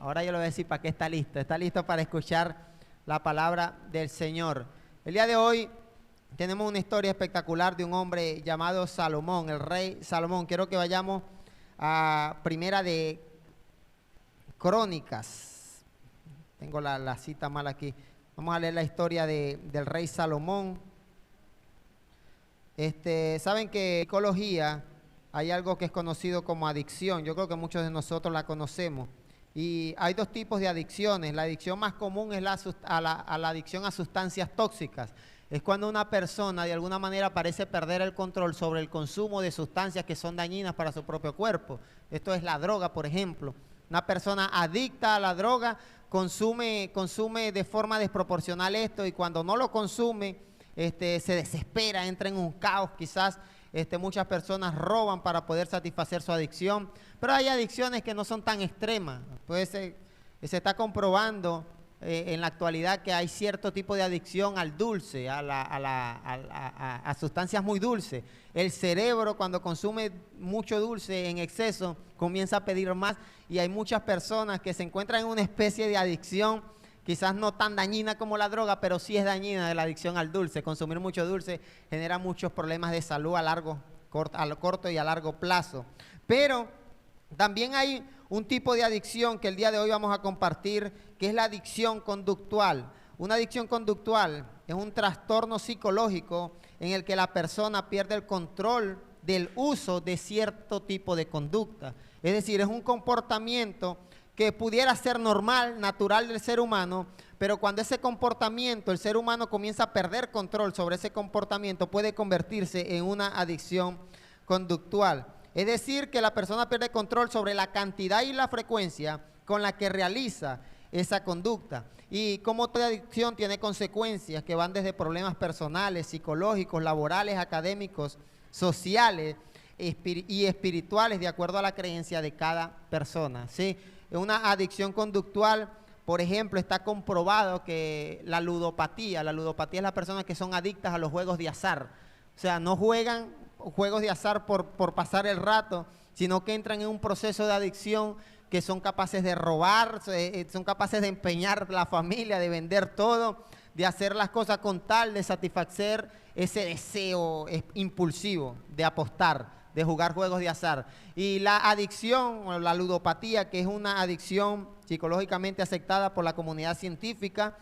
Ahora yo le voy a decir para qué está listo. Está listo para escuchar la palabra del Señor. El día de hoy tenemos una historia espectacular de un hombre llamado Salomón, el rey Salomón. Quiero que vayamos a Primera de Crónicas. Tengo la cita mal aquí. Vamos a leer la historia del rey Salomón. Saben que en psicología hay algo que es conocido como adicción. Yo creo que muchos de nosotros la conocemos. Y hay dos tipos de adicciones. La adicción más común es la adicción a sustancias tóxicas. Es cuando una persona de alguna manera parece perder el control sobre el consumo de sustancias que son dañinas para su propio cuerpo. Esto es la droga, por ejemplo. Una persona adicta a la droga consume de forma desproporcional esto, y cuando no lo consume, se desespera, entra en un caos. Quizás muchas personas roban para poder satisfacer su adicción, pero hay adicciones que no son tan extremas. Pues se está comprobando en la actualidad que hay cierto tipo de adicción al dulce, a sustancias muy dulces. El cerebro, cuando consume mucho dulce en exceso, comienza a pedir más, y hay muchas personas que se encuentran en una especie de adicción, quizás no tan dañina como la droga, pero sí es dañina, de la adicción al dulce. Consumir mucho dulce genera muchos problemas de salud a corto y a largo plazo. Pero también hay un tipo de adicción que el día de hoy vamos a compartir, que es la adicción conductual. Una adicción conductual es un trastorno psicológico en el que la persona pierde el control del uso de cierto tipo de conducta. Es decir, es un comportamiento que pudiera ser normal, natural del ser humano, pero cuando ese comportamiento, el ser humano comienza a perder control sobre ese comportamiento, puede convertirse en una adicción conductual. Es decir, que la persona pierde control sobre la cantidad y la frecuencia con la que realiza esa conducta. Y como toda adicción tiene consecuencias que van desde problemas personales, psicológicos, laborales, académicos, sociales y espirituales, de acuerdo a la creencia de cada persona, ¿sí? Una adicción conductual, por ejemplo, está comprobado que la ludopatía es las personas que son adictas a los juegos de azar. O sea, no juegan juegos de azar por pasar el rato, sino que entran en un proceso de adicción, que son capaces de robar, son capaces de empeñar la familia, de vender todo, de hacer las cosas con tal de satisfacer ese deseo impulsivo de apostar, de jugar juegos de azar. Y la adicción o la ludopatía, que es una adicción psicológicamente aceptada por la comunidad científica,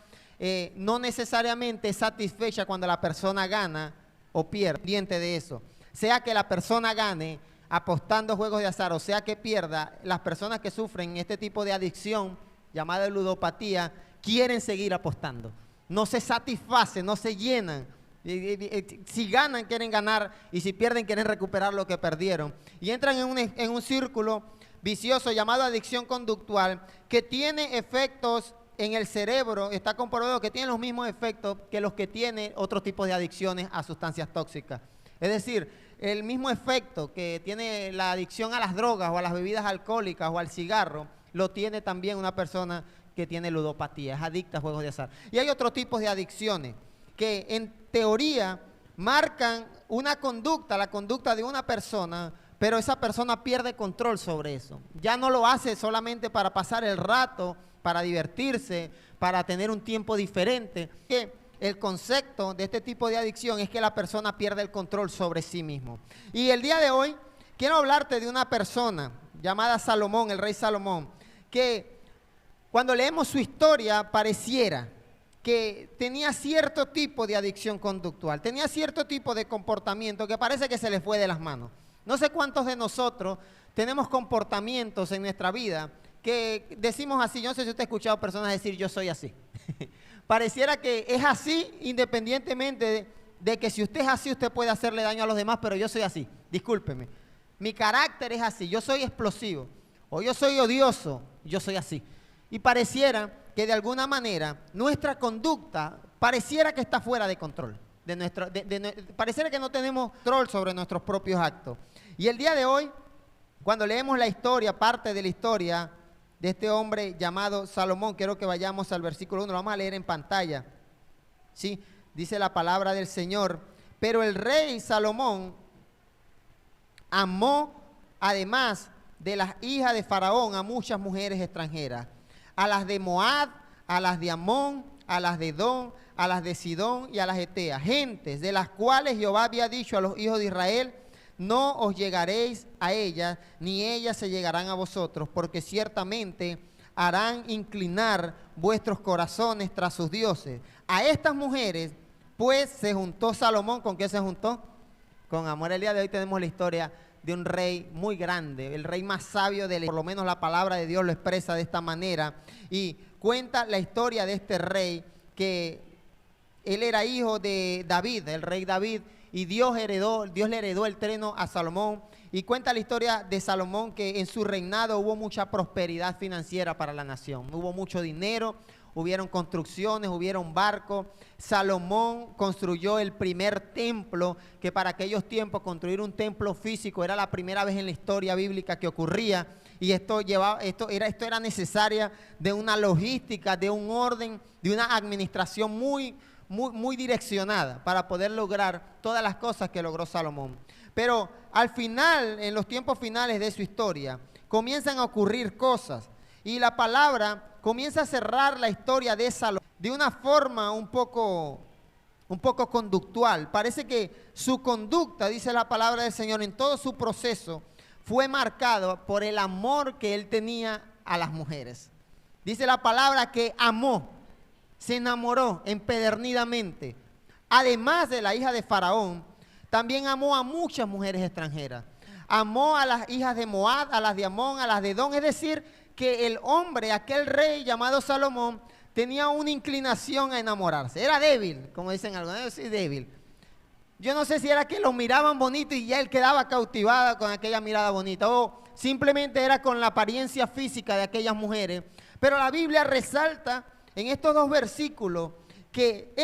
no necesariamente es satisfecha cuando la persona gana o pierde, pendiente de eso. Sea que la persona gane apostando juegos de azar, o sea que pierda, las personas que sufren este tipo de adicción llamada ludopatía quieren seguir apostando. No se satisfacen, no se llenan. Si ganan, quieren ganar, y si pierden, quieren recuperar lo que perdieron. Y entran en un círculo vicioso llamado adicción conductual, que tiene efectos en el cerebro. Está comprobado que tiene los mismos efectos que los que tiene otros tipos de adicciones a sustancias tóxicas. Es decir, el mismo efecto que tiene la adicción a las drogas o a las bebidas alcohólicas o al cigarro, lo tiene también una persona que tiene ludopatía, es adicta a juegos de azar. Y hay otros tipos de adicciones que en teoría marcan una conducta, la conducta de una persona, pero esa persona pierde control sobre eso. Ya no lo hace solamente para pasar el rato, para divertirse, para tener un tiempo diferente. El concepto de este tipo de adicción es que la persona pierde el control sobre sí mismo. Y el día de hoy quiero hablarte de una persona llamada Salomón, el rey Salomón, que cuando leemos su historia pareciera que tenía cierto tipo de adicción conductual, tenía cierto tipo de comportamiento que parece que se le fue de las manos. No sé cuántos de nosotros tenemos comportamientos en nuestra vida que decimos así. Yo no sé si usted ha escuchado personas decir yo soy así. Pareciera que es así independientemente de que si usted es así, usted puede hacerle daño a los demás, pero yo soy así, discúlpeme. Mi carácter es así, yo soy explosivo, o yo soy odioso, yo soy así. Y pareciera que de alguna manera nuestra conducta pareciera que está fuera de control. Pareciera que no tenemos control sobre nuestros propios actos. Y el día de hoy, cuando leemos la historia, parte de la historia de este hombre llamado Salomón, quiero que vayamos al versículo 1, lo vamos a leer en pantalla. ¿Sí? Dice la palabra del Señor: pero el rey Salomón amó, además de las hijas de Faraón, a muchas mujeres extranjeras. a las de Moab, a las de Amón, a las de Edom, a las de Sidón y a las Eteas, gentes de las cuales Jehová había dicho a los hijos de Israel: no os llegaréis a ellas, ni ellas se llegarán a vosotros, porque ciertamente harán inclinar vuestros corazones tras sus dioses. A estas mujeres, pues, se juntó Salomón. ¿Con qué se juntó? Con amor. El día de hoy tenemos la historia de un rey muy grande, el rey más sabio por lo menos la palabra de Dios lo expresa de esta manera, y cuenta la historia de este rey, que él era hijo de David, el rey David, y Dios le heredó el trono a Salomón. Y cuenta la historia de Salomón, que en su reinado hubo mucha prosperidad financiera para la nación. Hubo mucho dinero, hubieron construcciones, hubieron barcos. Salomón construyó el primer templo, que para aquellos tiempos construir un templo físico era la primera vez en la historia bíblica que ocurría. Y esto era necesaria de una logística, de un orden, de una administración muy direccionada para poder lograr todas las cosas que logró Salomón. Pero al final, en los tiempos finales de su historia, comienzan a ocurrir cosas, y la palabra comienza a cerrar la historia de Salomón de una forma un poco conductual. Parece que su conducta, dice la palabra del Señor, en todo su proceso fue marcado por el amor que él tenía a las mujeres. Dice la palabra que amó, se enamoró empedernidamente. Además de la hija de Faraón, también amó a muchas mujeres extranjeras. Amó a las hijas de Moab, a las de Amón, a las de Edom. Es decir, que el hombre, aquel rey llamado Salomón, tenía una inclinación a enamorarse. Era débil, como dicen algunos, yo soy débil. Yo no sé si era que lo miraban bonito y ya él quedaba cautivado con aquella mirada bonita, o simplemente era con la apariencia física de aquellas mujeres. Pero la Biblia resalta en estos dos versículos que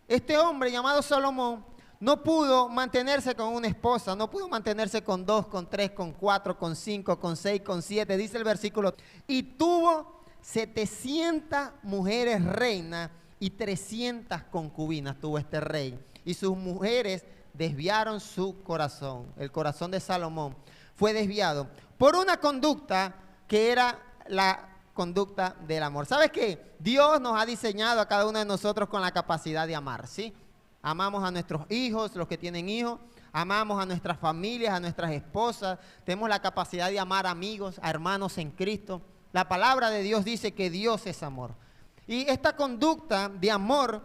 este hombre llamado Salomón, no pudo mantenerse con una esposa, no pudo mantenerse con 2, con 3, con 4, con 5, con 6, con 7, dice el versículo, y tuvo 700 mujeres reinas y 300 concubinas tuvo este rey, y sus mujeres desviaron su corazón. El corazón de Salomón fue desviado por una conducta que era la conducta del amor. ¿Sabes qué? Dios nos ha diseñado a cada uno de nosotros con la capacidad de amar, ¿sí? Amamos a nuestros hijos, los que tienen hijos, amamos a nuestras familias, a nuestras esposas, tenemos la capacidad de amar a amigos, a hermanos en Cristo. La palabra de Dios dice que Dios es amor. Y esta conducta de amor,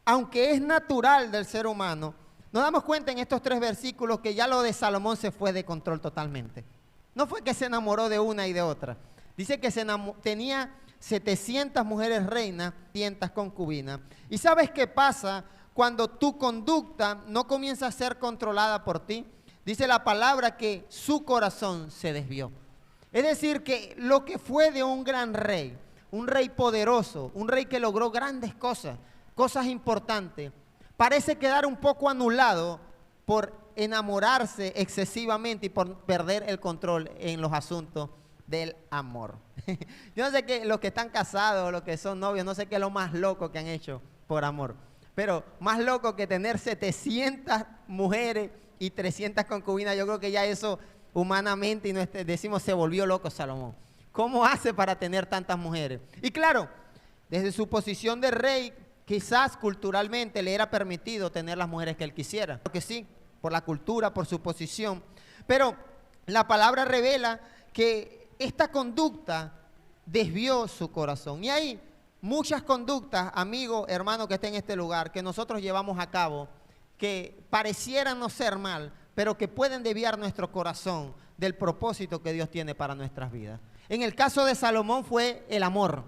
aunque es natural del ser humano, nos damos cuenta en estos 3 versículos que ya lo de Salomón se fue de control totalmente. No fue que se enamoró de una y de otra. Dice que tenía 700 mujeres reinas, 500 concubinas. ¿Y sabes qué pasa cuando tu conducta no comienza a ser controlada por ti? Dice la palabra que su corazón se desvió. Es decir, que lo que fue de un gran rey, un rey poderoso, un rey que logró grandes cosas, cosas importantes, parece quedar un poco anulado por enamorarse excesivamente y por perder el control en los asuntos del amor. Yo no sé qué, los que están casados, los que son novios, no sé qué es lo más loco que han hecho por amor. Pero más loco que tener 700 mujeres y 300 concubinas, yo creo que ya eso humanamente, y decimos, se volvió loco Salomón. ¿Cómo hace para tener tantas mujeres? Y claro, desde su posición de rey, quizás culturalmente le era permitido tener las mujeres que él quisiera. Porque sí, por la cultura, por su posición. Pero la palabra revela que esta conducta desvió su corazón. Y hay muchas conductas, amigo, hermano que esté en este lugar, que nosotros llevamos a cabo, que parecieran no ser mal, pero que pueden desviar nuestro corazón del propósito que Dios tiene para nuestras vidas. En el caso de Salomón fue el amor,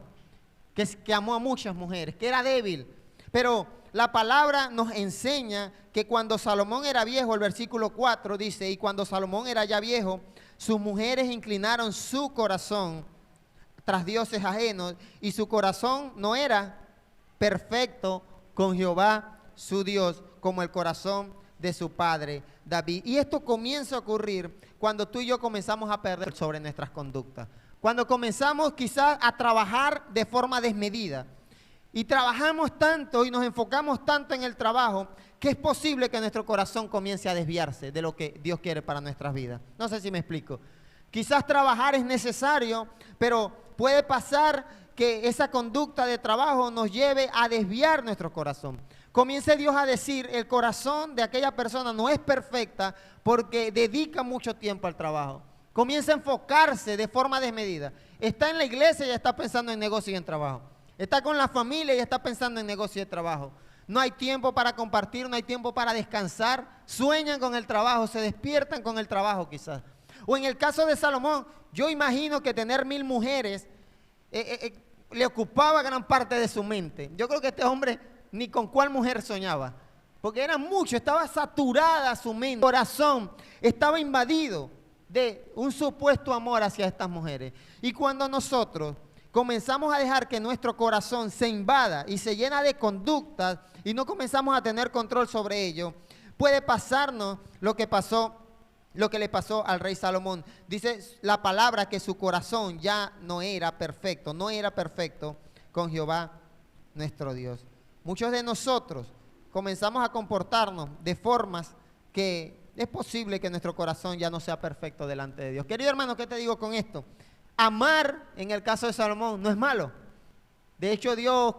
que amó a muchas mujeres, que era débil. Pero la palabra nos enseña que cuando Salomón era viejo, el versículo 4 dice, y cuando Salomón era ya viejo, sus mujeres inclinaron su corazón tras dioses ajenos, y su corazón no era perfecto con Jehová su Dios, como el corazón de su padre David. Y esto comienza a ocurrir cuando tú y yo comenzamos a perder sobre nuestras conductas. Cuando comenzamos quizás a trabajar de forma desmedida. Y trabajamos tanto y nos enfocamos tanto en el trabajo que es posible que nuestro corazón comience a desviarse de lo que Dios quiere para nuestras vidas. No sé si me explico. Quizás trabajar es necesario, pero puede pasar que esa conducta de trabajo nos lleve a desviar nuestro corazón. Comience Dios a decir, el corazón de aquella persona no es perfecta porque dedica mucho tiempo al trabajo. Comienza a enfocarse de forma desmedida. Está en la iglesia y ya está pensando en negocio y en trabajo. Está con la familia y ya está pensando en negocio y en trabajo. No hay tiempo para compartir, no hay tiempo para descansar. Sueñan con el trabajo, se despiertan con el trabajo quizás. O en el caso de Salomón, yo imagino que tener 1000 mujeres le ocupaba gran parte de su mente. Yo creo que este hombre ni con cuál mujer soñaba, porque eran muchos, estaba saturada su mente, su corazón estaba invadido de un supuesto amor hacia estas mujeres. Y cuando nosotros comenzamos a dejar que nuestro corazón se invada y se llena de conductas y no comenzamos a tener control sobre ello, puede pasarnos lo que le pasó al rey Salomón. Dice la palabra que su corazón ya no era perfecto con Jehová nuestro Dios. Muchos de nosotros comenzamos a comportarnos de formas que es posible que nuestro corazón ya no sea perfecto delante de Dios. Querido hermano, ¿qué te digo con esto? Amar, en el caso de Salomón, no es malo. De hecho, Dios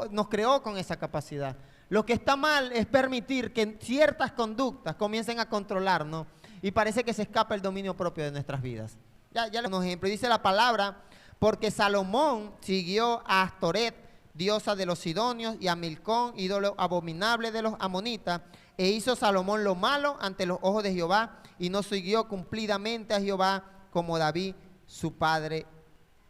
nos creó con esa capacidad. Lo que está mal es permitir que ciertas conductas comiencen a controlarnos y parece que se escapa el dominio propio de nuestras vidas. Ya le doy un ejemplo. Dice la palabra, porque Salomón siguió a Astoret, diosa de los sidonios, y a Milcón, ídolo abominable de los amonitas, e hizo Salomón lo malo ante los ojos de Jehová, y no siguió cumplidamente a Jehová como David su padre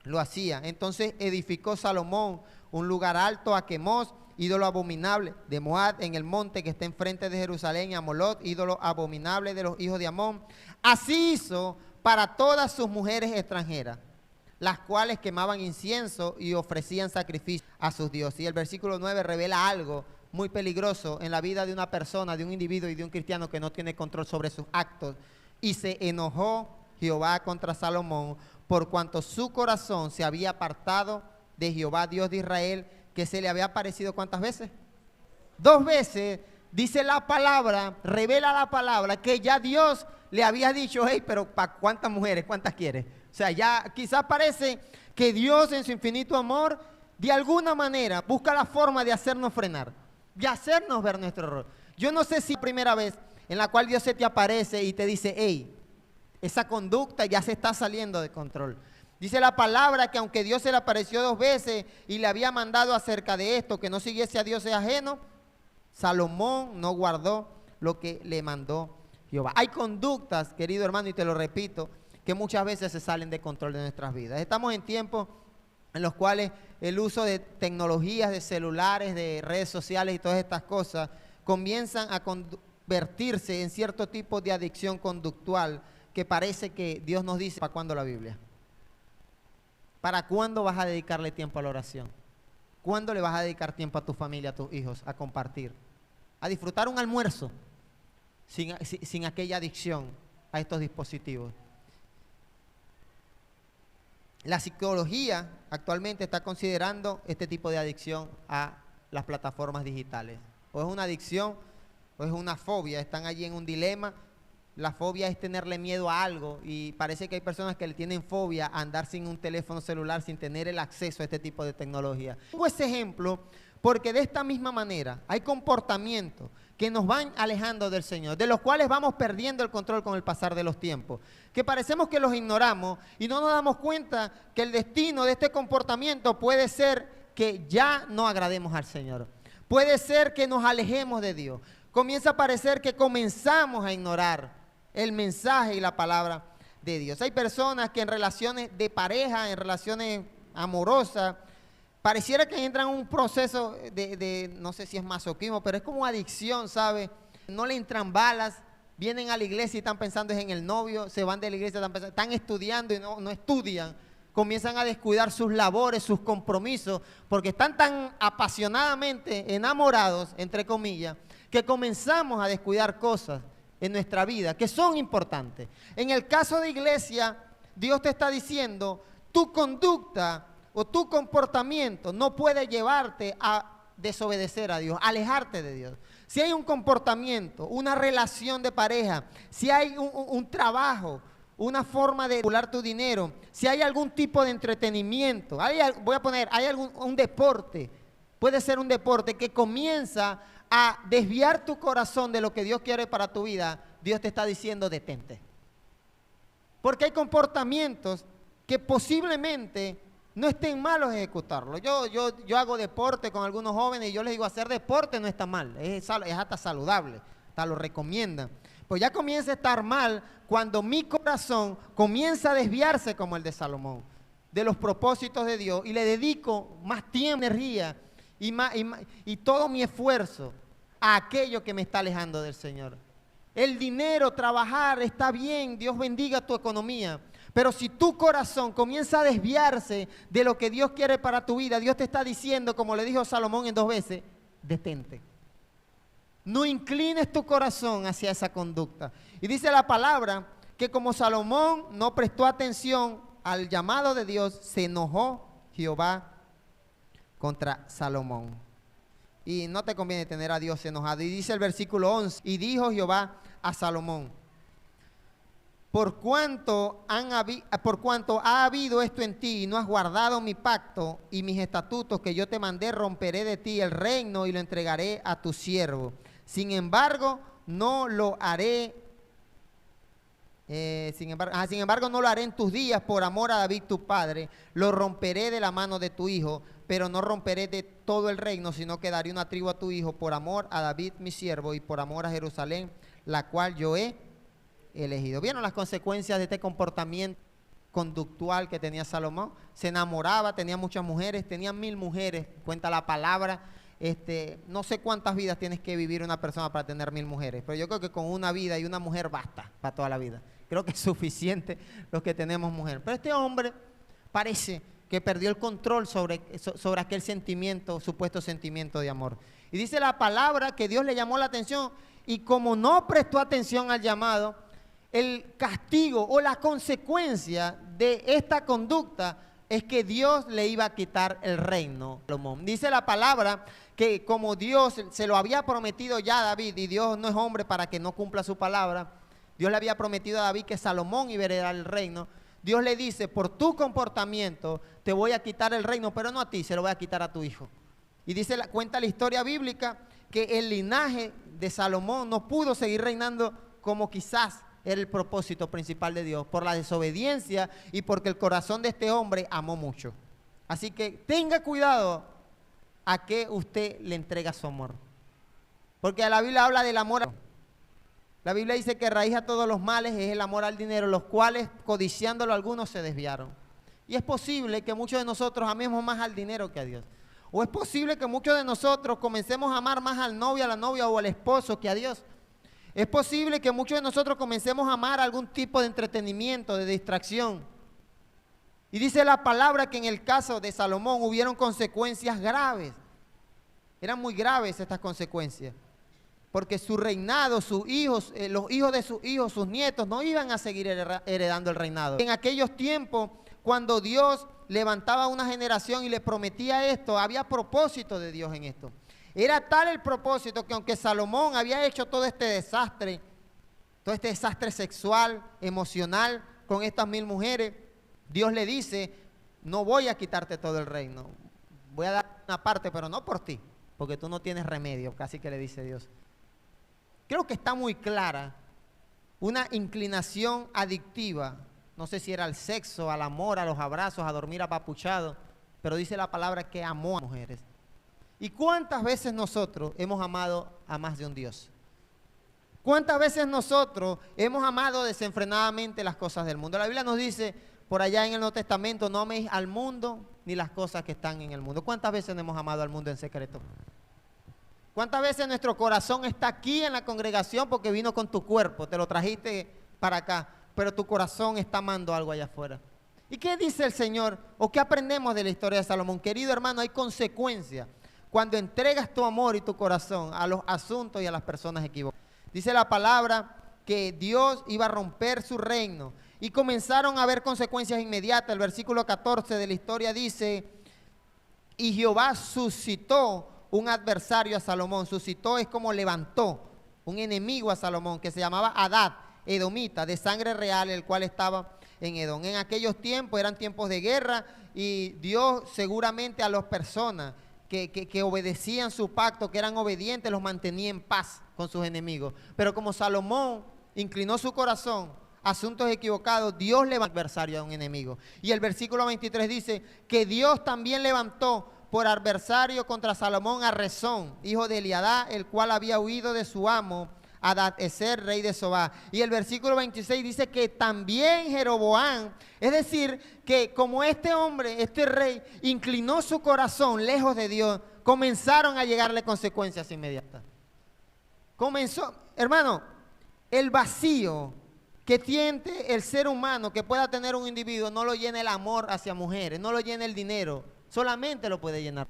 lo hacía. Entonces edificó Salomón un lugar alto a Quemos, ídolo abominable de Moab, en el monte que está enfrente de Jerusalén, y a Molot, ídolo abominable de los hijos de Amón. Así hizo para todas sus mujeres extranjeras, las cuales quemaban incienso y ofrecían sacrificio a sus dioses. Y el versículo 9 revela algo muy peligroso en la vida de una persona, de un individuo y de un cristiano que no tiene control sobre sus actos. Y se enojó Jehová contra Salomón por cuanto su corazón se había apartado de Jehová, Dios de Israel, que se le había aparecido ¿cuántas veces? 2 veces. Dice la palabra, revela la palabra, que ya Dios le había dicho, hey, pero ¿para cuántas mujeres? ¿Cuántas quieres? O sea, ya quizás parece que Dios en su infinito amor, de alguna manera, busca la forma de hacernos frenar, de hacernos ver nuestro error. Yo no sé si es la primera vez en la cual Dios se te aparece y te dice, hey, esa conducta ya se está saliendo de control. Dice la palabra que aunque Dios se le apareció 2 veces y le había mandado acerca de esto, que no siguiese a dioses ajenos, Salomón no guardó lo que le mandó Jehová. Hay conductas, querido hermano, y te lo repito, que muchas veces se salen de control de nuestras vidas. Estamos en tiempos en los cuales el uso de tecnologías, de celulares, de redes sociales y todas estas cosas comienzan a convertirse en cierto tipo de adicción conductual que parece que Dios nos dice, ¿para cuándo la Biblia? ¿Para cuándo vas a dedicarle tiempo a la oración? ¿Cuándo le vas a dedicar tiempo a tu familia, a tus hijos, a compartir? A disfrutar un almuerzo sin aquella adicción a estos dispositivos. La psicología actualmente está considerando este tipo de adicción a las plataformas digitales. O es una adicción o es una fobia. Están allí en un dilema. La fobia es tenerle miedo a algo y parece que hay personas que le tienen fobia a andar sin un teléfono celular, sin tener el acceso a este tipo de tecnología. Pongo ese ejemplo porque de esta misma manera hay comportamientos que nos van alejando del Señor, de los cuales vamos perdiendo el control con el pasar de los tiempos, que parecemos que los ignoramos y no nos damos cuenta que el destino de este comportamiento puede ser que ya no agrademos al Señor, puede ser que nos alejemos de Dios. Comienza a parecer que comenzamos a ignorar el mensaje y la palabra de Dios. Hay personas que en relaciones de pareja, en relaciones amorosas, pareciera que entran en un proceso de no sé si es masoquismo, pero es como adicción, ¿sabe? No le entran balas, vienen a la iglesia y están pensando en el novio, se van de la iglesia, están estudiando y no estudian, comienzan a descuidar sus labores, sus compromisos, porque están tan apasionadamente enamorados, entre comillas, que comenzamos a descuidar cosas en nuestra vida que son importantes. En el caso de iglesia, Dios te está diciendo, tu conducta o tu comportamiento no puede llevarte a desobedecer a Dios, alejarte de Dios. Si hay un comportamiento, una relación de pareja, si hay un trabajo, una forma de regular tu dinero, si hay algún tipo de entretenimiento, voy a poner, hay un deporte, puede ser un deporte que comienza a desviar tu corazón de lo que Dios quiere para tu vida, Dios te está diciendo detente. Porque hay comportamientos que posiblemente no estén malos ejecutarlo. Yo hago deporte con algunos jóvenes y yo les digo, hacer deporte no está mal, es hasta saludable, hasta lo recomiendan. Pues ya comienza a estar mal cuando mi corazón comienza a desviarse como el de Salomón, de los propósitos de Dios, y le dedico más tiempo, energía y todo mi esfuerzo a aquello que me está alejando del Señor. El dinero, trabajar, está bien, Dios bendiga tu economía, pero si tu corazón comienza a desviarse de lo que Dios quiere para tu vida, Dios te está diciendo, como le dijo Salomón en 2 veces, detente. No inclines tu corazón hacia esa conducta. Y dice la palabra que como Salomón no prestó atención al llamado de Dios, se enojó Jehová contra Salomón. Y no te conviene tener a Dios enojado. Y dice el versículo 11, y dijo Jehová a Salomón, por cuanto ha habido esto en ti y no has guardado mi pacto y mis estatutos que yo te mandé, romperé de ti el reino y lo entregaré a tu siervo. Sin embargo, no lo haré. Sin embargo, no lo haré en tus días por amor a David tu padre. Lo romperé de la mano de tu hijo, pero no romperé de todo el reino, sino que daré una tribu a tu hijo por amor a David mi siervo y por amor a Jerusalén, la cual yo he elegido. ¿Vieron las consecuencias de este comportamiento conductual que tenía Salomón? Se enamoraba, tenía muchas mujeres, tenía 1000 mujeres, cuenta la palabra. No sé cuántas vidas tienes que vivir una persona para tener 1000 mujeres, pero yo creo que con una vida y una mujer basta para toda la vida. Creo que es suficiente los que tenemos mujer. Pero este hombre parece que perdió el control sobre aquel sentimiento, supuesto sentimiento de amor. Y dice la palabra que Dios le llamó la atención y como no prestó atención al llamado, el castigo o la consecuencia de esta conducta es que Dios le iba a quitar el reino a Salomón. Dice la palabra que como Dios se lo había prometido ya a David, y Dios no es hombre para que no cumpla su palabra, Dios le había prometido a David que Salomón iba a heredar el reino. Dios le dice, por tu comportamiento te voy a quitar el reino, pero no a ti, se lo voy a quitar a tu hijo. Y cuenta la historia bíblica que el linaje de Salomón no pudo seguir reinando como quizás era el propósito principal de Dios, por la desobediencia y porque el corazón de este hombre amó mucho. Así que tenga cuidado a qué usted le entrega su amor. Porque la Biblia habla del amor. La Biblia dice que raíz a todos los males es el amor al dinero, los cuales codiciándolo algunos se desviaron. Y es posible que muchos de nosotros amemos más al dinero que a Dios. O es posible que muchos de nosotros comencemos a amar más al novio, a la novia o al esposo que a Dios. Es posible que muchos de nosotros comencemos a amar algún tipo de entretenimiento, de distracción. Y dice la palabra que en el caso de Salomón hubieron consecuencias graves. Eran muy graves estas consecuencias. Porque su reinado, sus hijos, los hijos de sus hijos, sus nietos, no iban a seguir heredando el reinado. En aquellos tiempos, cuando Dios levantaba una generación y le prometía esto, había propósito de Dios en esto. Era tal el propósito que aunque Salomón había hecho todo este desastre sexual, emocional, con estas 1000 mujeres, Dios le dice, no voy a quitarte todo el reino, voy a dar una parte, pero no por ti, porque tú no tienes remedio, casi que le dice Dios. Creo que está muy clara una inclinación adictiva, no sé si era al sexo, al amor, a los abrazos, a dormir apapuchado, pero dice la palabra que amó a mujeres. ¿Y cuántas veces nosotros hemos amado a más de un Dios? ¿Cuántas veces nosotros hemos amado desenfrenadamente las cosas del mundo? La Biblia nos dice por allá en el Nuevo Testamento, no améis al mundo ni las cosas que están en el mundo. ¿Cuántas veces hemos amado al mundo en secreto? ¿Cuántas veces nuestro corazón está aquí en la congregación porque vino con tu cuerpo, te lo trajiste para acá, pero tu corazón está amando algo allá afuera? ¿Y qué dice el Señor? ¿O qué aprendemos de la historia de Salomón? Querido hermano, hay consecuencias cuando entregas tu amor y tu corazón a los asuntos y a las personas equivocadas. Dice la palabra que Dios iba a romper su reino y comenzaron a haber consecuencias inmediatas. El versículo 14 de la historia dice, y Jehová suscitó un adversario a Salomón. Suscitó es como levantó un enemigo a Salomón que se llamaba Hadad, edomita, de sangre real, el cual estaba en Edom. En aquellos tiempos eran tiempos de guerra y Dios seguramente a las personas que obedecían su pacto, que eran obedientes, los mantenía en paz con sus enemigos. Pero como Salomón inclinó su corazón a asuntos equivocados, Dios levantó adversario a un enemigo. Y el versículo 23 dice que Dios también levantó por adversario contra Salomón a Rezón, hijo de Eliadá, el cual había huido de su amo Hadad-ezer, rey de Sobá. Y el versículo 26 dice que también Jeroboam, es decir, que como este hombre, este rey, inclinó su corazón lejos de Dios, comenzaron a llegarle consecuencias inmediatas. Comenzó, hermano, el vacío que siente el ser humano que pueda tener un individuo no lo llena el amor hacia mujeres, no lo llena el dinero, solamente lo puede llenar.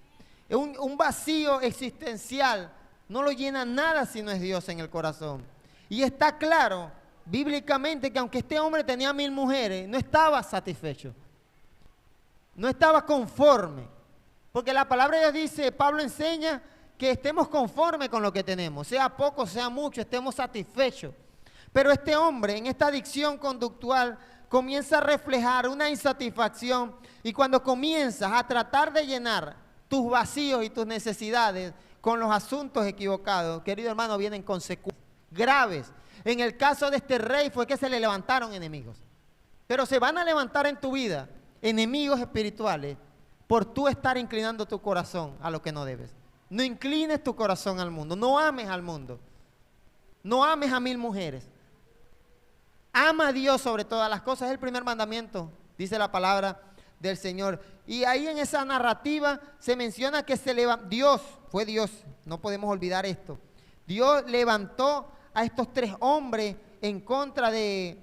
Un vacío existencial no lo llena nada si no es Dios en el corazón. Y está claro, bíblicamente, que aunque este hombre tenía 1000 mujeres, no estaba satisfecho. No estaba conforme. Porque la palabra de Dios dice, Pablo enseña que estemos conformes con lo que tenemos. Sea poco, sea mucho, estemos satisfechos. Pero este hombre, en esta adicción conductual, comienza a reflejar una insatisfacción. Y cuando comienzas a tratar de llenar tus vacíos y tus necesidades con los asuntos equivocados, querido hermano, vienen consecuencias graves. En el caso de este rey fue que se le levantaron enemigos. Pero se van a levantar en tu vida enemigos espirituales por tú estar inclinando tu corazón a lo que no debes. No inclines tu corazón al mundo, no ames al mundo, no ames a 1000 mujeres. Ama a Dios sobre todas las cosas, es el primer mandamiento, dice la palabra del Señor. Y ahí en esa narrativa se menciona que Dios, fue Dios, no podemos olvidar esto. Dios levantó a estos 3 hombres en contra de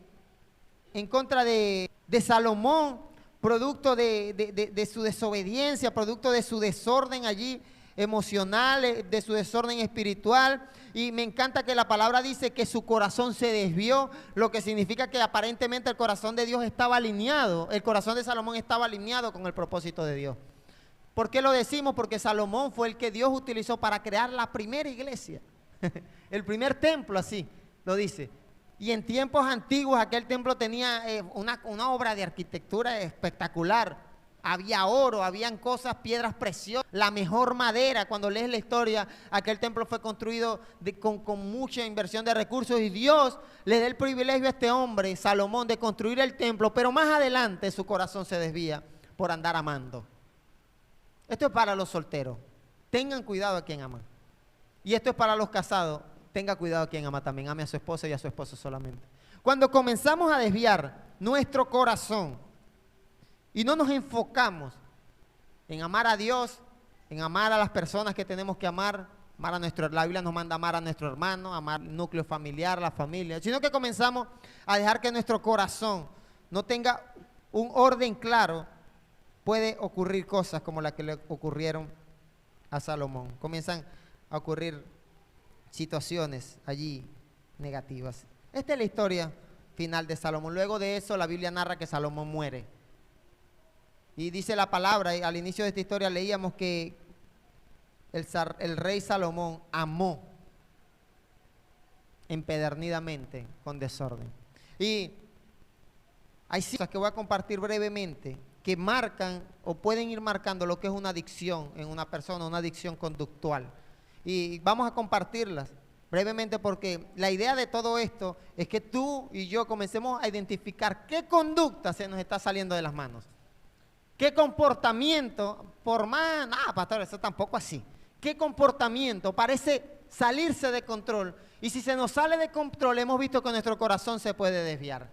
Salomón, producto de su desobediencia, producto de su desorden allí emocional, de su desorden espiritual. Y me encanta que la palabra dice que su corazón se desvió, lo que significa que aparentemente el corazón de Dios estaba alineado, el corazón de Salomón estaba alineado con el propósito de Dios. ¿Por qué lo decimos? Porque Salomón fue el que Dios utilizó para crear la primera iglesia, el primer templo, así lo dice. Y en tiempos antiguos aquel templo tenía una obra de arquitectura espectacular. Había oro, habían cosas, piedras preciosas, la mejor madera. Cuando lees la historia, aquel templo fue construido con mucha inversión de recursos y Dios le da el privilegio a este hombre, Salomón, de construir el templo, pero más adelante su corazón se desvía por andar amando. Esto es para los solteros, tengan cuidado a quien aman. Y esto es para los casados, tenga cuidado a quien ama también, ame a su esposa y a su esposo solamente. Cuando comenzamos a desviar nuestro corazón y no nos enfocamos en amar a Dios, en amar a las personas que tenemos que amar, la Biblia nos manda amar a nuestro hermano, amar el núcleo familiar, la familia, sino que comenzamos a dejar que nuestro corazón no tenga un orden claro, puede ocurrir cosas como las que le ocurrieron a Salomón. Comienzan a ocurrir situaciones allí negativas. Esta es la historia final de Salomón. Luego de eso la Biblia narra que Salomón muere. Y dice la palabra, y al inicio de esta historia leíamos que el rey Salomón amó empedernidamente con desorden. Y hay cosas que voy a compartir brevemente que marcan o pueden ir marcando lo que es una adicción en una persona, una adicción conductual. Y vamos a compartirlas brevemente porque la idea de todo esto es que tú y yo comencemos a identificar qué conducta se nos está saliendo de las manos. ¿Qué comportamiento, pastor, eso tampoco así? ¿Qué comportamiento parece salirse de control? Y si se nos sale de control, hemos visto que nuestro corazón se puede desviar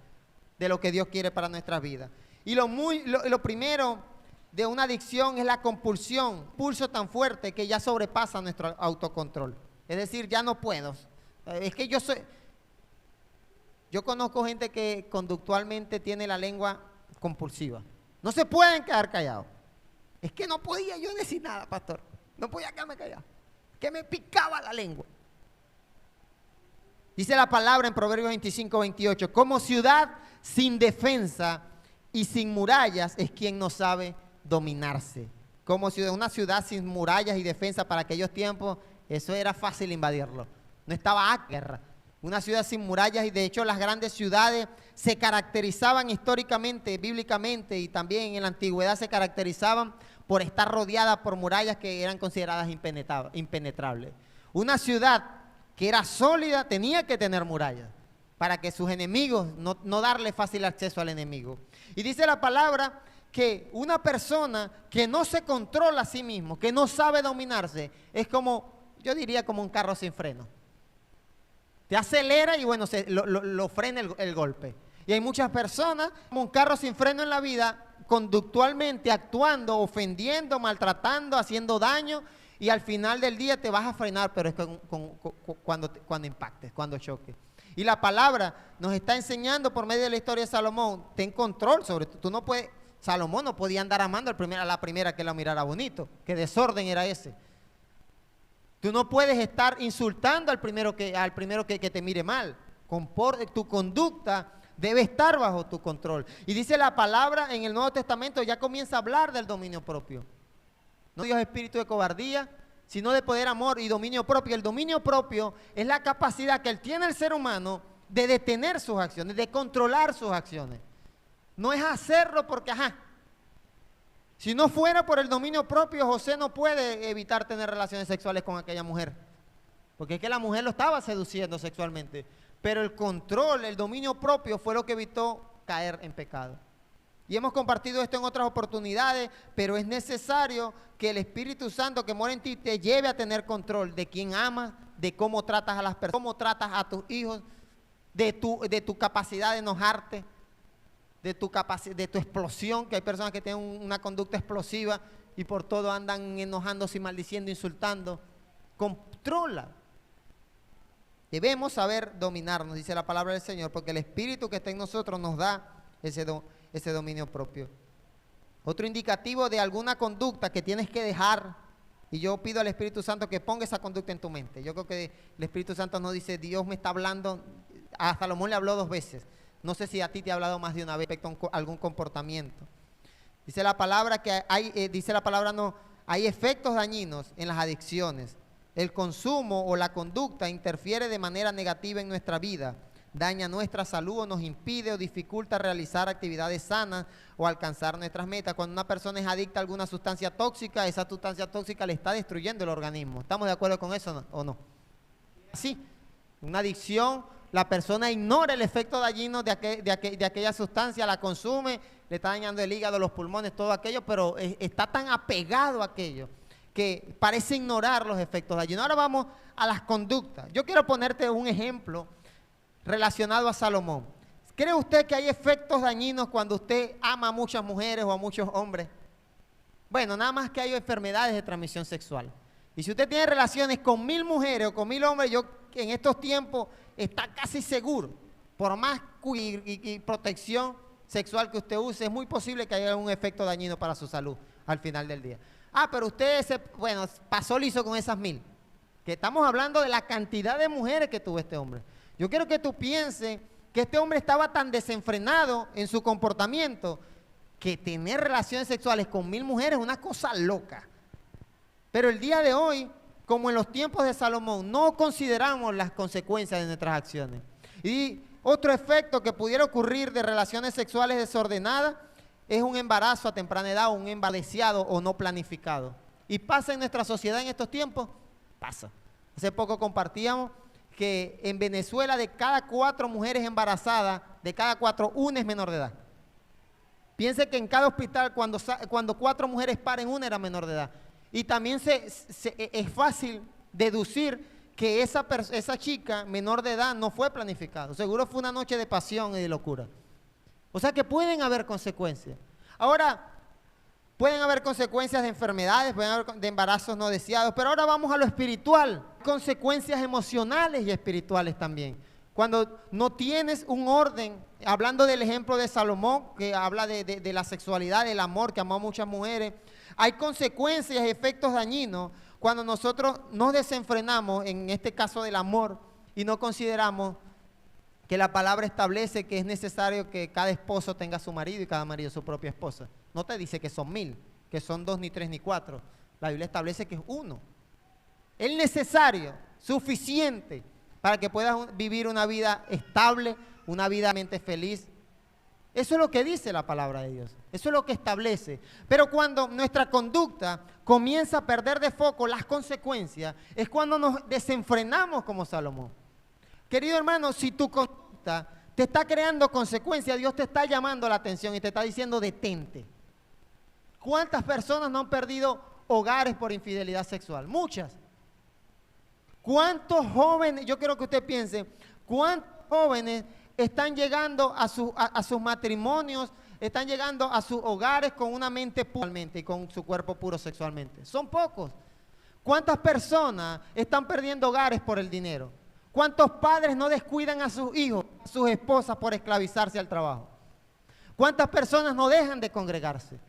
de lo que Dios quiere para nuestras vidas. Y lo primero de una adicción es la compulsión, pulso tan fuerte que ya sobrepasa nuestro autocontrol. Es decir, ya no puedo. Es que yo conozco gente que conductualmente tiene la lengua compulsiva. No se pueden quedar callados. Es que no podía yo decir nada, pastor. No podía quedarme callado. Que me picaba la lengua. Dice la palabra en Proverbios 25:28. Como ciudad sin defensa y sin murallas es quien no sabe dominarse. Como una ciudad sin murallas y defensa para aquellos tiempos, eso era fácil invadirlo. No estaba a guerra. una ciudad sin murallas, y de hecho las grandes ciudades se caracterizaban históricamente, bíblicamente, y también en la antigüedad se caracterizaban por estar rodeadas por murallas que eran consideradas impenetrables. Una ciudad que era sólida tenía que tener murallas para que sus enemigos, no darle fácil acceso al enemigo. Y dice la palabra que una persona que no se controla a sí mismo, que no sabe dominarse, es como, yo diría como un carro sin freno. Te acelera y bueno, lo frena el golpe. Y hay muchas personas como un carro sin freno en la vida, conductualmente actuando, ofendiendo, maltratando, haciendo daño, y al final del día te vas a frenar, pero es cuando impactes, cuando choques. Y la palabra nos está enseñando por medio de la historia de Salomón, ten control sobre tú no puedes. Salomón no podía andar amando a la primera que la mirara bonito, qué desorden era ese. Tú no puedes estar insultando al primero que te mire mal. Tu conducta debe estar bajo tu control. Y dice la palabra en el Nuevo Testamento, ya comienza a hablar del dominio propio. No Dios espíritu de cobardía, sino de poder, amor y dominio propio. El dominio propio es la capacidad que tiene el ser humano de detener sus acciones, de controlar sus acciones. No es hacerlo porque, si no fuera por el dominio propio, José no puede evitar tener relaciones sexuales con aquella mujer. Porque es que la mujer lo estaba seduciendo sexualmente. Pero el control, el dominio propio fue lo que evitó caer en pecado. Y hemos compartido esto en otras oportunidades, pero es necesario que el Espíritu Santo que mora en ti te lleve a tener control de quién amas, de cómo tratas a las personas, cómo tratas a tus hijos, de tu capacidad de enojarte, de tu explosión, que hay personas que tienen una conducta explosiva y por todo andan enojándose y maldiciendo, insultando. Controla. Debemos saber dominarnos, dice la palabra del Señor, porque el Espíritu que está en nosotros nos da ese dominio propio. Otro indicativo de alguna conducta que tienes que dejar, y yo pido al Espíritu Santo que ponga esa conducta en tu mente. Yo creo que el Espíritu Santo nos dice, Dios me está hablando, a Salomón le habló 2 veces. No sé si a ti te ha hablado más de una vez respecto a algún comportamiento. Dice la palabra que hay efectos dañinos en las adicciones. El consumo o la conducta interfiere de manera negativa en nuestra vida, daña nuestra salud o nos impide o dificulta realizar actividades sanas o alcanzar nuestras metas. Cuando una persona es adicta a alguna sustancia tóxica, esa sustancia tóxica le está destruyendo el organismo. ¿Estamos de acuerdo con eso o no? Sí, una adicción, la persona ignora el efecto dañino de aquella sustancia, la consume, le está dañando el hígado, los pulmones, todo aquello, pero está tan apegado a aquello que parece ignorar los efectos dañinos. Ahora vamos a las conductas. Yo quiero ponerte un ejemplo relacionado a Salomón. ¿Cree usted que hay efectos dañinos cuando usted ama a muchas mujeres o a muchos hombres? Bueno, nada más que hay enfermedades de transmisión sexual. Y si usted tiene relaciones con 1000 mujeres o con 1000 hombres, yo en estos tiempos está casi seguro, por más y protección sexual que usted use, es muy posible que haya un efecto dañino para su salud al final del día. Pero usted pasó liso con esas 1000. Que estamos hablando de la cantidad de mujeres que tuvo este hombre. Yo quiero que tú pienses que este hombre estaba tan desenfrenado en su comportamiento que tener relaciones sexuales con 1000 mujeres es una cosa loca. Pero el día de hoy, como en los tiempos de Salomón, no consideramos las consecuencias de nuestras acciones. Y otro efecto que pudiera ocurrir de relaciones sexuales desordenadas es un embarazo a temprana edad, o un embarazo o no planificado. Y pasa en nuestra sociedad en estos tiempos, pasa. Hace poco compartíamos que en Venezuela de cada 4 mujeres embarazadas, de cada 4, 1 es menor de edad. Piense que en cada hospital cuando 4 mujeres paren, 1 era menor de edad. Y también es fácil deducir que esa chica menor de edad no fue planificado. Seguro fue una noche de pasión y de locura. O sea que pueden haber consecuencias. Ahora, pueden haber consecuencias de enfermedades, pueden haber de embarazos no deseados, pero ahora vamos a lo espiritual. Consecuencias emocionales y espirituales también. Cuando no tienes un orden, hablando del ejemplo de Salomón, que habla de la sexualidad, del amor, que amó a muchas mujeres, hay consecuencias y efectos dañinos cuando nosotros nos desenfrenamos, en este caso del amor, y no consideramos que la palabra establece que es necesario que cada esposo tenga su marido y cada marido su propia esposa. No te dice que son 1000, que son 2, ni 3, ni 4. La Biblia establece que es 1. Es necesario, suficiente, para que puedas vivir una vida estable, una vida mente feliz. Eso es lo que dice la palabra de Dios. Eso es lo que establece. Pero cuando nuestra conducta comienza a perder de foco las consecuencias, es cuando nos desenfrenamos como Salomón. Querido hermano, si tu conducta te está creando consecuencias, Dios te está llamando la atención y te está diciendo detente. ¿Cuántas personas no han perdido hogares por infidelidad sexual? Muchas. ¿Cuántos jóvenes, yo quiero que usted piense, cuántos jóvenes están llegando a sus matrimonios, están llegando a sus hogares con una mente pura y con su cuerpo puro sexualmente? Son pocos. ¿Cuántas personas están perdiendo hogares por el dinero? ¿Cuántos padres no descuidan a sus hijos, a sus esposas por esclavizarse al trabajo? ¿Cuántas personas no dejan de congregarse?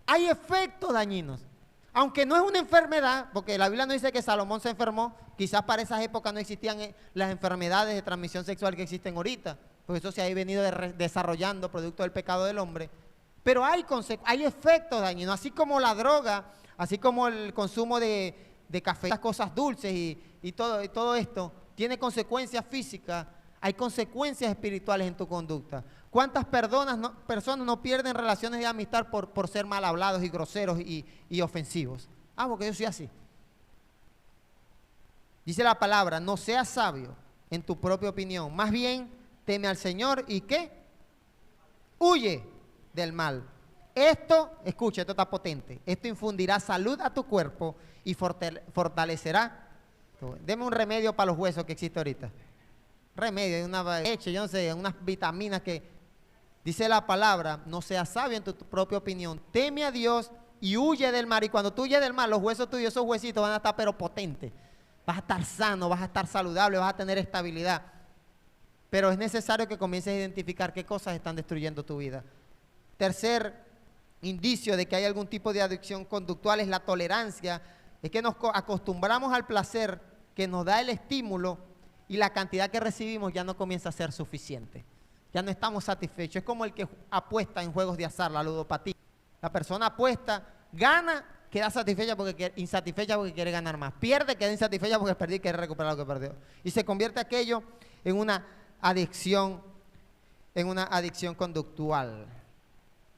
Hay efectos dañinos. Aunque no es una enfermedad, porque la Biblia no dice que Salomón se enfermó, quizás para esas épocas no existían las enfermedades de transmisión sexual que existen ahorita, porque eso se ha venido desarrollando producto del pecado del hombre. Pero hay efectos dañinos, así como la droga, así como el consumo de café, las cosas dulces y todo esto, tiene consecuencias físicas, hay consecuencias espirituales en tu conducta. ¿Cuántas personas no pierden relaciones de amistad por ser mal hablados y groseros y ofensivos? Porque yo soy así. Dice la palabra, no seas sabio en tu propia opinión, más bien teme al Señor y ¿qué? Huye del mal. Esto, escucha, esto está potente, esto infundirá salud a tu cuerpo y fortalecerá. Deme un remedio para los huesos que existe ahorita. Remedio, una leche, yo no sé, unas vitaminas que... Dice la palabra, no seas sabio en tu propia opinión, teme a Dios y huye del mal. Y cuando tú huyes del mal, los huesos tuyos, esos huesitos van a estar pero potentes. Vas a estar sano, vas a estar saludable, vas a tener estabilidad. Pero es necesario que comiences a identificar qué cosas están destruyendo tu vida. Tercer indicio de que hay algún tipo de adicción conductual es la tolerancia. Es que nos acostumbramos al placer que nos da el estímulo y la cantidad que recibimos ya no comienza a ser suficiente. Ya no estamos satisfechos. Es como el que apuesta en juegos de azar, la ludopatía. La persona apuesta, gana, queda insatisfecha porque quiere ganar más. Pierde, queda insatisfecha porque perdió y quiere recuperar lo que perdió. Y se convierte aquello en una adicción conductual.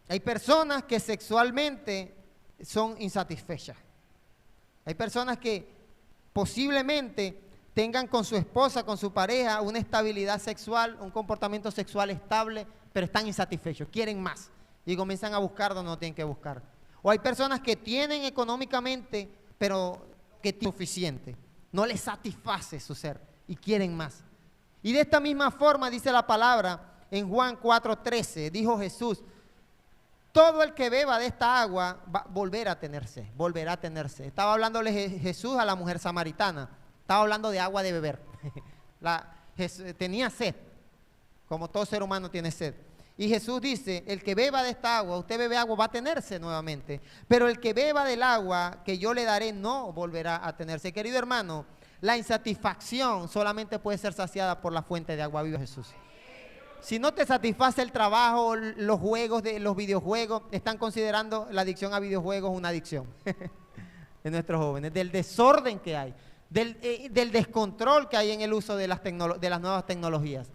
Hay personas que sexualmente son insatisfechas. Hay personas que posiblemente tengan con su esposa, con su pareja, una estabilidad sexual, un comportamiento sexual estable, pero están insatisfechos, quieren más y comienzan a buscar donde no tienen que buscar. O hay personas que tienen económicamente, pero que es suficiente, no les satisface su ser y quieren más. Y de esta misma forma dice la palabra en Juan 4:13, dijo Jesús, todo el que beba de esta agua va a volverá a tener sed. Estaba hablándole Jesús a la mujer samaritana. Estaba hablando de agua de beber. Tenía sed, como todo ser humano tiene sed. Y Jesús dice, el que beba de esta agua, usted bebe agua, va a tener sed nuevamente. Pero el que beba del agua que yo le daré no volverá a tener sed. Querido hermano, la insatisfacción solamente puede ser saciada por la fuente de agua viva Jesús. Si no te satisface el trabajo, los videojuegos, están considerando la adicción a videojuegos una adicción de nuestros jóvenes, del desorden que hay. Del descontrol que hay en el uso de las nuevas tecnologías.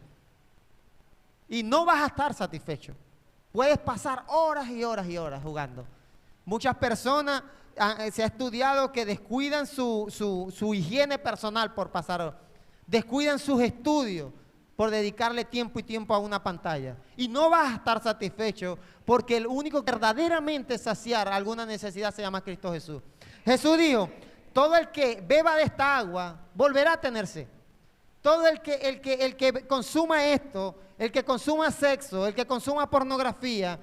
Y no vas a estar satisfecho. Puedes pasar horas y horas y horas jugando. Muchas personas, se ha estudiado que descuidan su higiene personal por pasar horas. Descuidan sus estudios por dedicarle tiempo y tiempo a una pantalla. Y no vas a estar satisfecho porque el único que verdaderamente saciar alguna necesidad se llama Cristo Jesús. Jesús dijo, todo el que beba de esta agua volverá a tener sed. Todo el que consuma esto, el que consuma sexo, el que consuma pornografía,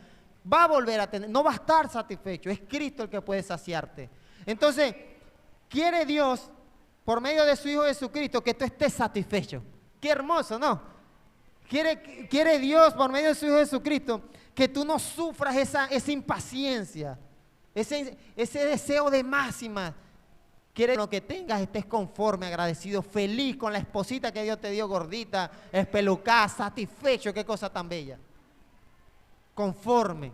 va a volver a tener, no va a estar satisfecho. Es Cristo el que puede saciarte. Entonces, quiere Dios, por medio de su Hijo Jesucristo, que tú estés satisfecho. Qué hermoso, ¿no? Quiere Dios, por medio de su Hijo Jesucristo, que tú no sufras esa impaciencia, ese deseo de más y más. Quiere que lo que tengas estés conforme, agradecido, feliz con la esposita que Dios te dio, gordita, espelucada, satisfecho, qué cosa tan bella. Conforme.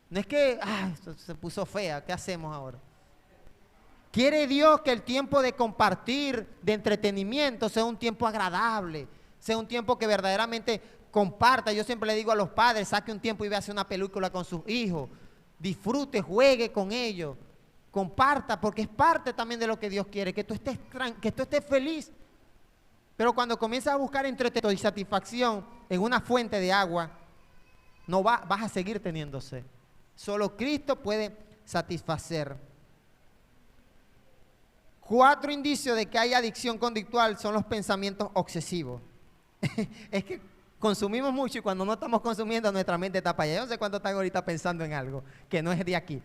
No es que, esto se puso fea, ¿qué hacemos ahora? Quiere Dios que el tiempo de compartir, de entretenimiento, sea un tiempo agradable, sea un tiempo que verdaderamente comparta. Yo siempre le digo a los padres, saque un tiempo y vea hacer una película con sus hijos, disfrute, juegue con ellos, comparta, porque es parte también de lo que Dios quiere, que tú estés feliz. Pero cuando comienzas a buscar entretenimiento y satisfacción en una fuente de agua, vas a seguir teniendo sed. Solo Cristo puede satisfacer. 4 indicios de que hay adicción conductual son los pensamientos obsesivos. Es que consumimos mucho y cuando no estamos consumiendo nuestra mente está para allá. Yo no sé cuánto están ahorita pensando en algo que no es de aquí,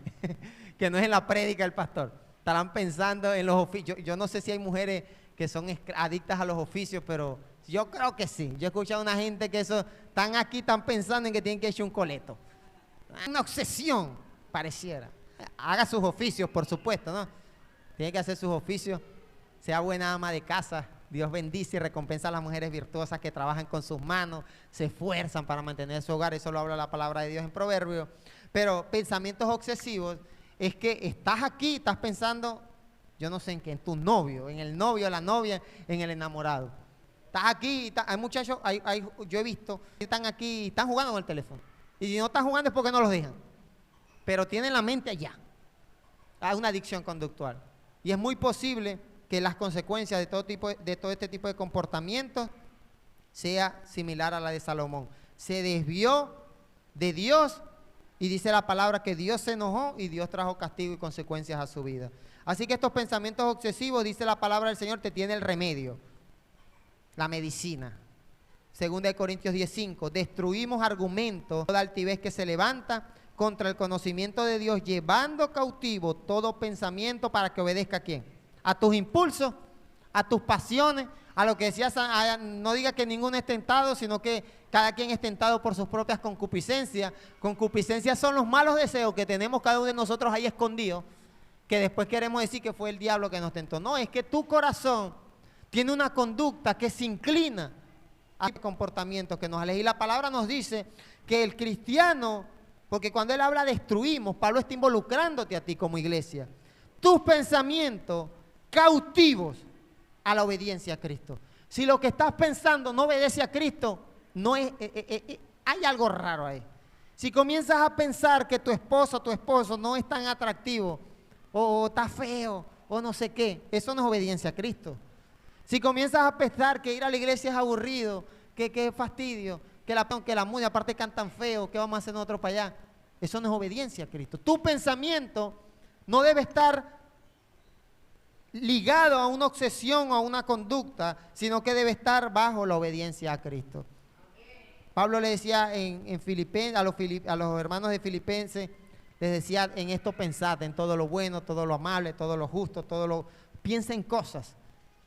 que no es en la prédica del pastor. Estarán pensando en los oficios. Yo no sé si hay mujeres que son adictas a los oficios, pero yo creo que sí. Yo he escuchado a una gente que están aquí, están pensando en que tienen que echar un coleto. Una obsesión, pareciera. Haga sus oficios, por supuesto, ¿no? Tiene que hacer sus oficios, sea buena ama de casa. Dios bendice y recompensa a las mujeres virtuosas que trabajan con sus manos, se esfuerzan para mantener su hogar. Eso lo habla la palabra de Dios en Proverbios. Pero pensamientos obsesivos es que estás aquí, estás pensando, yo no sé en qué, en tu novio, en el novio, la novia, en el enamorado. Estás aquí, hay muchachos, yo he visto, están aquí, están jugando con el teléfono. Y si no están jugando es porque no los dejan. Pero tienen la mente allá. Hay una adicción conductual. Y es muy posible que las consecuencias de todo este tipo de comportamientos sea similar a la de Salomón. Se desvió de Dios y dice la palabra que Dios se enojó y Dios trajo castigo y consecuencias a su vida. Así que estos pensamientos obsesivos, dice la palabra del Señor, te tiene el remedio, la medicina. 2 Corintios 10:5, destruimos argumentos, toda altivez que se levanta contra el conocimiento de Dios, llevando cautivo todo pensamiento para que obedezca ¿a quién? A tus impulsos, a tus pasiones, a lo que decías, no diga que ninguno es tentado, sino que cada quien es tentado por sus propias concupiscencias. Concupiscencias son los malos deseos que tenemos cada uno de nosotros ahí escondidos, que después queremos decir que fue el diablo que nos tentó. No, es que tu corazón tiene una conducta que se inclina a comportamientos que nos alejan. Y la palabra nos dice que el cristiano, porque cuando él habla destruimos, Pablo está involucrándote a ti como iglesia. Tus pensamientos cautivos a la obediencia a Cristo. Si lo que estás pensando no obedece a Cristo, no es, hay algo raro ahí. Si comienzas a pensar que tu esposa o tu esposo no es tan atractivo, o está feo, o no sé qué, eso no es obediencia a Cristo. Si comienzas a pensar que ir a la iglesia es aburrido, que fastidio, que la música aparte cantan feo, ¿qué vamos a hacer nosotros para allá? Eso no es obediencia a Cristo. Tu pensamiento no debe estar ligado a una obsesión o a una conducta, sino que debe estar bajo la obediencia a Cristo. Pablo le decía en Filipenses, a los hermanos de Filipenses, les decía, en esto pensad, en todo lo bueno, todo lo amable, todo lo justo, piensa en cosas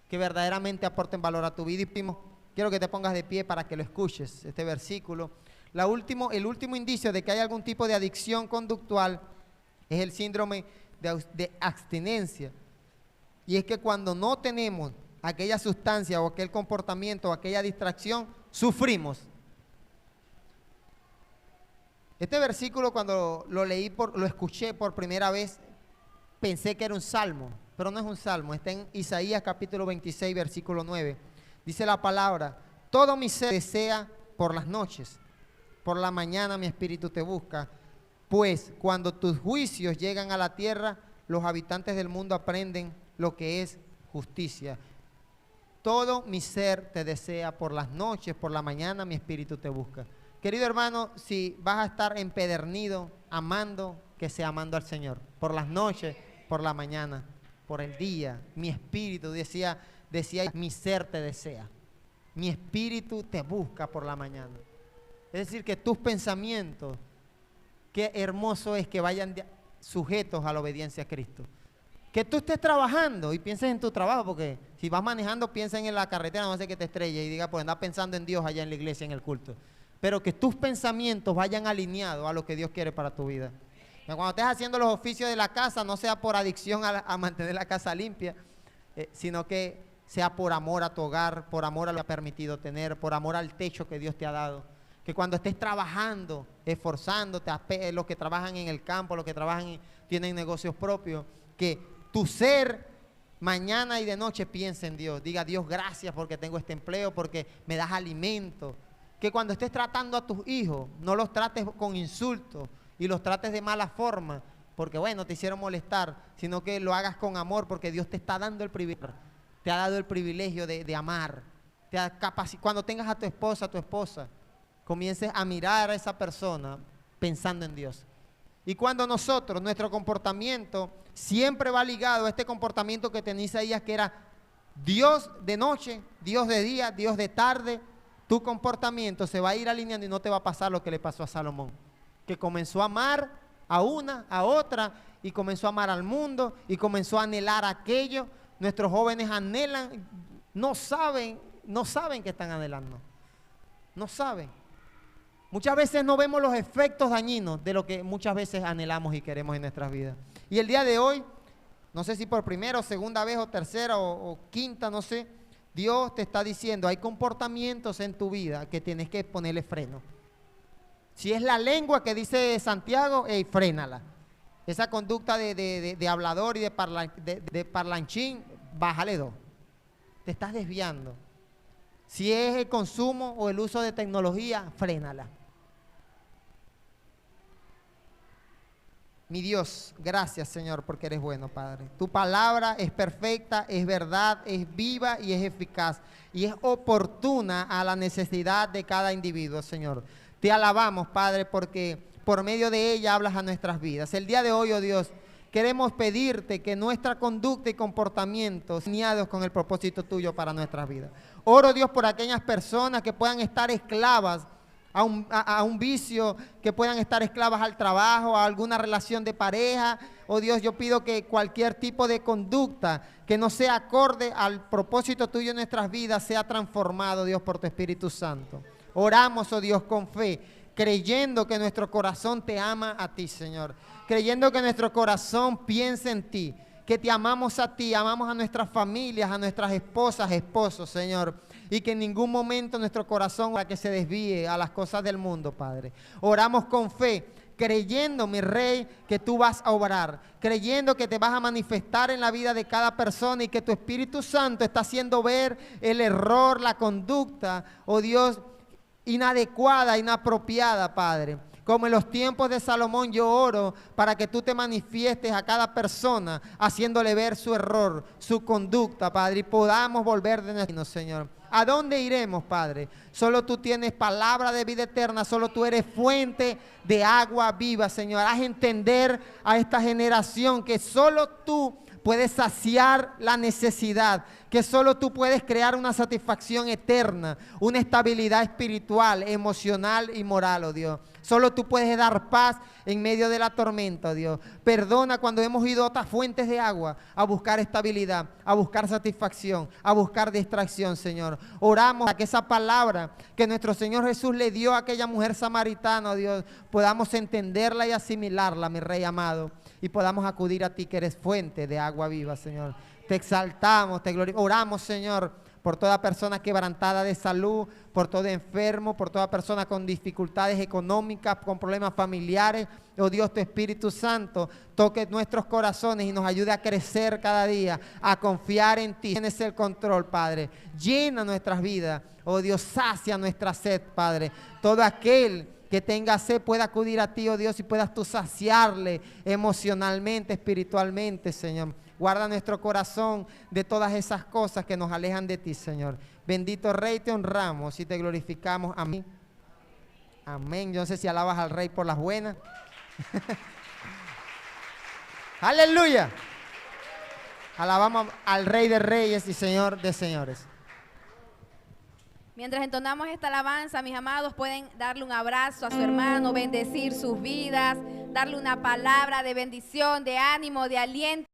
que verdaderamente aporten valor a tu vida. Y primo, quiero que te pongas de pie para que lo escuches, este versículo. El último indicio de que hay algún tipo de adicción conductual es el síndrome de abstinencia. Y es que cuando no tenemos aquella sustancia o aquel comportamiento o aquella distracción, sufrimos. Este versículo cuando lo escuché por primera vez, pensé que era un salmo, pero no es un salmo. Está en Isaías capítulo 26, versículo 9. Dice la palabra, todo mi ser desea por las noches, por la mañana mi espíritu te busca, pues cuando tus juicios llegan a la tierra, los habitantes del mundo aprenden lo que es justicia. Todo mi ser te desea por las noches, por la mañana mi espíritu te busca. Querido hermano, si vas a estar empedernido, amando, que sea amando al Señor. Por las noches, por la mañana, por el día. Mi espíritu, decía, mi ser te desea. Mi espíritu te busca por la mañana. Es decir, que tus pensamientos, qué hermoso es que vayan sujetos a la obediencia a Cristo. Que tú estés trabajando y pienses en tu trabajo, porque si vas manejando, piensa en la carretera, no sé que te estrelle y diga, pues anda pensando en Dios allá en la iglesia, en el culto. Pero que tus pensamientos vayan alineados a lo que Dios quiere para tu vida. Cuando estés haciendo los oficios de la casa, no sea por adicción a mantener la casa limpia, sino que sea por amor a tu hogar, por amor a lo que ha permitido tener, por amor al techo que Dios te ha dado. Que cuando estés trabajando, esforzándote, los que trabajan en el campo, los que tienen negocios propios, que tu ser mañana y de noche piense en Dios. Diga, Dios, gracias porque tengo este empleo, porque me das alimento. Que cuando estés tratando a tus hijos, no los trates con insultos y los trates de mala forma, porque bueno, te hicieron molestar, sino que lo hagas con amor, porque Dios te está dando el privilegio, te ha dado el privilegio de amar. Cuando tengas a tu esposa, comiences a mirar a esa persona pensando en Dios. Y cuando nuestro comportamiento siempre va ligado a este comportamiento que tenía Isaías, que era Dios de noche, Dios de día, Dios de tarde, tu comportamiento se va a ir alineando y no te va a pasar lo que le pasó a Salomón, que comenzó a amar a una, a otra, y comenzó a amar al mundo, y comenzó a anhelar aquello. Nuestros jóvenes anhelan, no saben que están anhelando, no saben. Muchas veces no vemos los efectos dañinos de lo que muchas veces anhelamos y queremos en nuestras vidas. Y el día de hoy, no sé si por primera o segunda vez o tercera o quinta, no sé, Dios te está diciendo, hay comportamientos en tu vida que tienes que ponerle freno. Si es la lengua que dice Santiago, frénala. Esa conducta de hablador y de parlanchín, bájale 2. Te estás desviando. Si es el consumo o el uso de tecnología, frénala. Mi Dios, gracias Señor porque eres bueno, Padre. Tu palabra es perfecta, es verdad, es viva y es eficaz. Y es oportuna a la necesidad de cada individuo, Señor. Te alabamos, Padre, porque por medio de ella hablas a nuestras vidas. El día de hoy, oh Dios, queremos pedirte que nuestra conducta y comportamientos alineados con el propósito tuyo para nuestras vidas. Oro, Dios, por aquellas personas que puedan estar esclavas a un vicio, que puedan estar esclavas al trabajo, a alguna relación de pareja. Oh Dios, yo pido que cualquier tipo de conducta que no sea acorde al propósito tuyo en nuestras vidas sea transformado, Dios, por tu Espíritu Santo. Oramos, oh Dios, con fe, creyendo que nuestro corazón te ama a ti, Señor. Creyendo que nuestro corazón piensa en ti, que te amamos a ti, amamos a nuestras familias, a nuestras esposas, esposos, Señor. Y que en ningún momento nuestro corazón para que se desvíe a las cosas del mundo, Padre. Oramos con fe, creyendo, mi Rey, que tú vas a obrar, creyendo que te vas a manifestar en la vida de cada persona y que tu Espíritu Santo está haciendo ver el error, la conducta, oh Dios, inadecuada, inapropiada, Padre. Como en los tiempos de Salomón, yo oro para que tú te manifiestes a cada persona, haciéndole ver su error, su conducta, Padre, y podamos volver de nuestro, Señor. ¿A dónde iremos, Padre? Solo tú tienes palabra de vida eterna, solo tú eres fuente de agua viva, Señor. Haz entender a esta generación que solo tú puedes saciar la necesidad, que solo tú puedes crear una satisfacción eterna, una estabilidad espiritual, emocional y moral, oh Dios. Solo tú puedes dar paz en medio de la tormenta, oh Dios. Perdona cuando hemos ido a otras fuentes de agua a buscar estabilidad, a buscar satisfacción, a buscar distracción, Señor. Oramos para que esa palabra que nuestro Señor Jesús le dio a aquella mujer samaritana, oh Dios, podamos entenderla y asimilarla, mi Rey amado, y podamos acudir a ti que eres fuente de agua viva, Señor. Te exaltamos, te glorificamos. Oramos, Señor, por toda persona quebrantada de salud, por todo enfermo, por toda persona con dificultades económicas, con problemas familiares. Oh Dios, tu Espíritu Santo toque nuestros corazones y nos ayude a crecer cada día, a confiar en ti. Tienes el control, Padre. Llena nuestras vidas. Oh Dios, sacia nuestra sed, Padre. Todo aquel que tenga sed pueda acudir a ti, oh Dios, y puedas tú saciarle emocionalmente, espiritualmente, Señor. Guarda nuestro corazón de todas esas cosas que nos alejan de ti, Señor. Bendito Rey, te honramos y te glorificamos. Amén. Amén. Yo no sé si alabas al Rey por las buenas. Aleluya. Alabamos al Rey de Reyes y Señor de Señores. Mientras entonamos esta alabanza, mis amados, pueden darle un abrazo a su hermano, bendecir sus vidas, darle una palabra de bendición, de ánimo, de aliento.